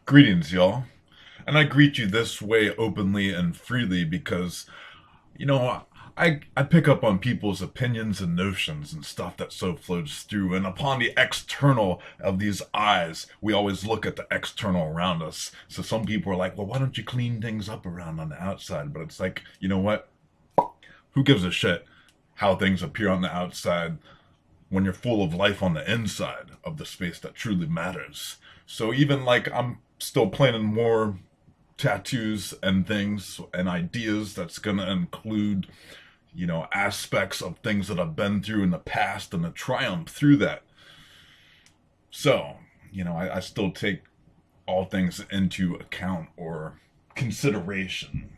Greetings, y'all. And I greet you this way openly and freely because, you know, I pick up on people's opinions and notions and stuff that so flows through. And upon the external of these eyes, we always look at the external around us. So some people are like, well, why don't you clean things up around on the outside? But it's like, you know what? Who gives a shit how things appear on the outside when you're full of life on the inside of the space that truly matters? So even like I'm still planning more tattoos and things and ideas that's going to include, aspects of things that I've been through in the past and the triumph through that. So, I still take all things into account or consideration.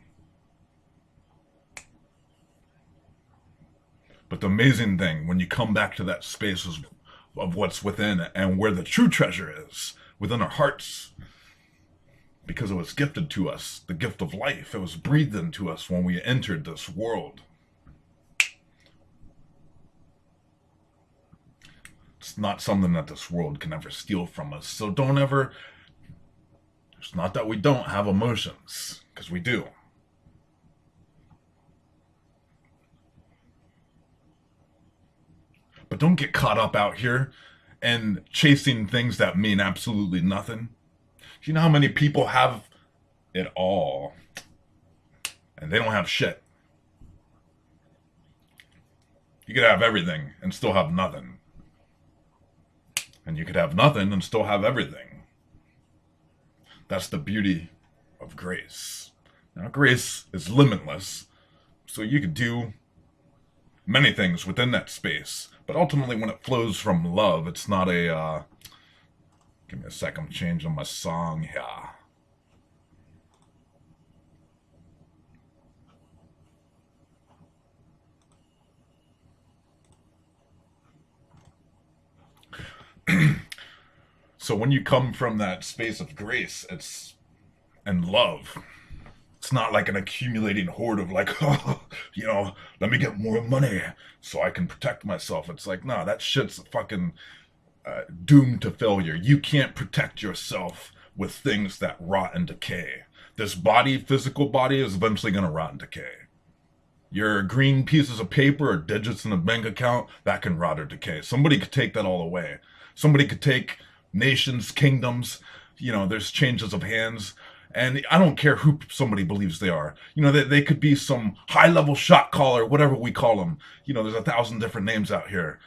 But the amazing thing, when you come back to that space of what's within and where the true treasure is, within our hearts, because it was gifted to us, the gift of life. It was breathed into us when we entered this world. It's not something that this world can ever steal from us. So don't ever, it's not that we don't have emotions, because we do. But don't get caught up out here and chasing things that mean absolutely nothing. Do you know how many people have it all and they don't have shit? You could have everything and still have nothing. And you could have nothing and still have everything. That's the beauty of grace. Now, grace is limitless, so you could do many things within that space. But ultimately, when it flows from love, it's not a. Give me a sec, I'm changing my song here. So when you come from that space of grace, it's and love. It's not like an accumulating hoard of like, oh, let me get more money so I can protect myself. It's like, no, that shit's fucking doomed to failure. You can't protect yourself with things that rot and decay. This body, physical body, is eventually going to rot and decay. Your green pieces of paper or digits in a bank account, that can rot or decay. Somebody could take that all away. Somebody could take nations, kingdoms, there's changes of hands. And I don't care who somebody believes they are. They could be some high level shot caller, whatever we call them. There's 1,000 different names out here.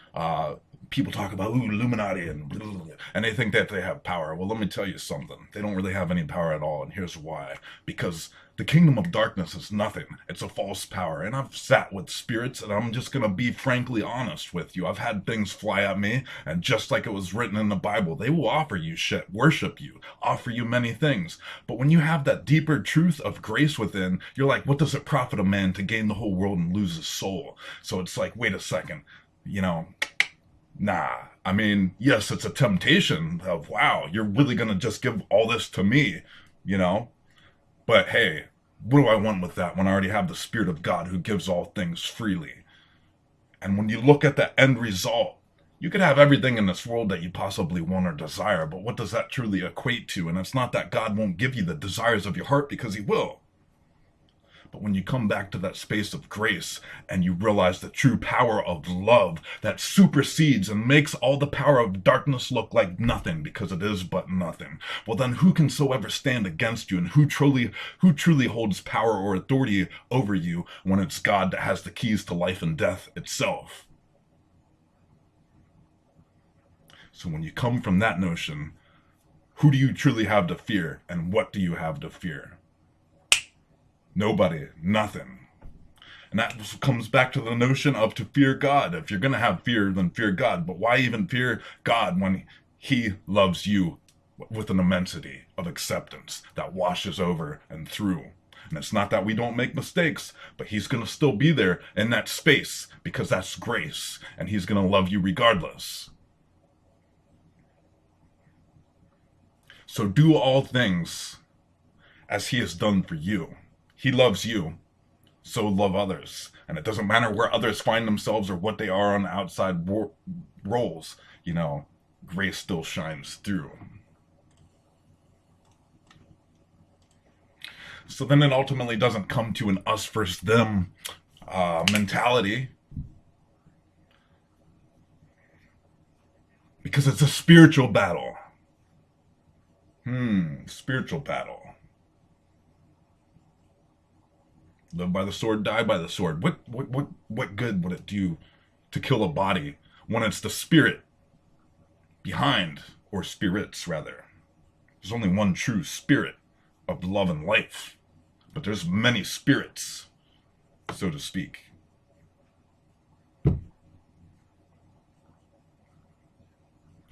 People talk about Illuminati and blah, blah, blah, and they think that they have power. Well, let me tell you something. They don't really have any power at all, and here's why. Because the kingdom of darkness is nothing. It's a false power. And I've sat with spirits, and I'm just going to be frankly honest with you. I've had things fly at me, and just like it was written in the Bible, they will offer you shit, worship you, offer you many things. But when you have that deeper truth of grace within, you're like, what does it profit a man to gain the whole world and lose his soul? So it's like, wait a second, nah. I mean, yes, it's a temptation of, wow, you're really going to just give all this to me, you know? But hey, what do I want with that when I already have the Spirit of God who gives all things freely? And when you look at the end result, you could have everything in this world that you possibly want or desire, but what does that truly equate to? And it's not that God won't give you the desires of your heart, because He will. But when you come back to that space of grace and you realize the true power of love that supersedes and makes all the power of darkness look like nothing, because it is but nothing, well then who can so ever stand against you, and who truly holds power or authority over you when it's God that has the keys to life and death itself? So when you come from that notion, who do you truly have to fear, and what do you have to fear? Nobody, nothing. And that comes back to the notion of to fear God. If you're going to have fear, then fear God. But why even fear God when He loves you with an immensity of acceptance that washes over and through? And it's not that we don't make mistakes, but He's going to still be there in that space, because that's grace, and He's going to love you regardless. So do all things as He has done for you. He loves you, so love others. And it doesn't matter where others find themselves or what they are on the outside roles. Grace still shines through. So then it ultimately doesn't come to an us versus them mentality, because it's a spiritual battle. Spiritual battle. Live by the sword, die by the sword. What good would it do to kill a body when it's the spirit behind, or spirits rather? There's only one true spirit of love and life, but there's many spirits, so to speak.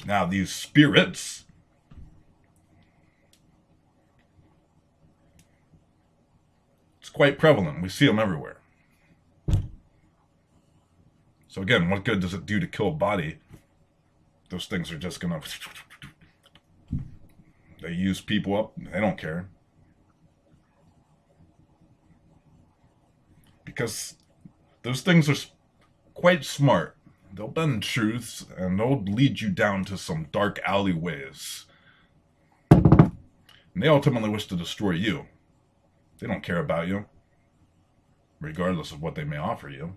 Now these spirits it's quite prevalent. We see them everywhere. So again, what good does it do to kill a body? Those things are just gonna... They use people up. They don't care. Because those things are quite smart. They'll bend truths, and they'll lead you down to some dark alleyways. And they ultimately wish to destroy you. They don't care about you, regardless of what they may offer you.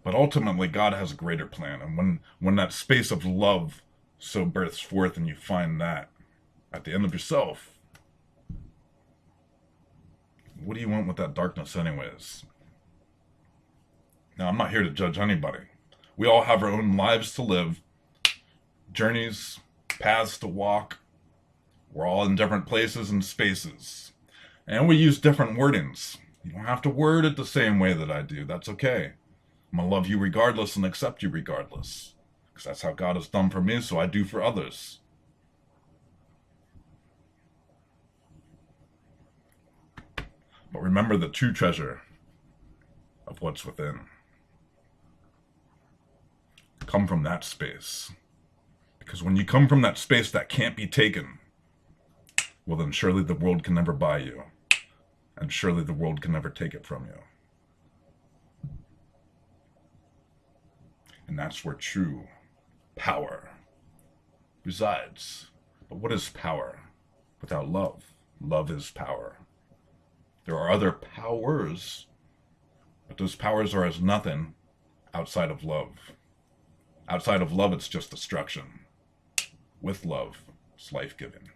But ultimately, God has a greater plan. And when that space of love so births forth, and you find that at the end of yourself, what do you want with that darkness anyways? Now, I'm not here to judge anybody. We all have our own lives to live, journeys, paths to walk. We're all in different places and spaces. And we use different wordings. You don't have to word it the same way that I do. That's okay. I'm going to love you regardless and accept you regardless. Because that's how God has done for me, so I do for others. But remember the true treasure of what's within. Come from that space. Because when you come from that space that can't be taken, well then surely the world can never buy you. And surely the world can never take it from you. And that's where true power resides. But what is power without love? Love is power. There are other powers, but those powers are as nothing outside of love. Outside of love, it's just destruction. With love, it's life-giving.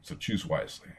So choose wisely.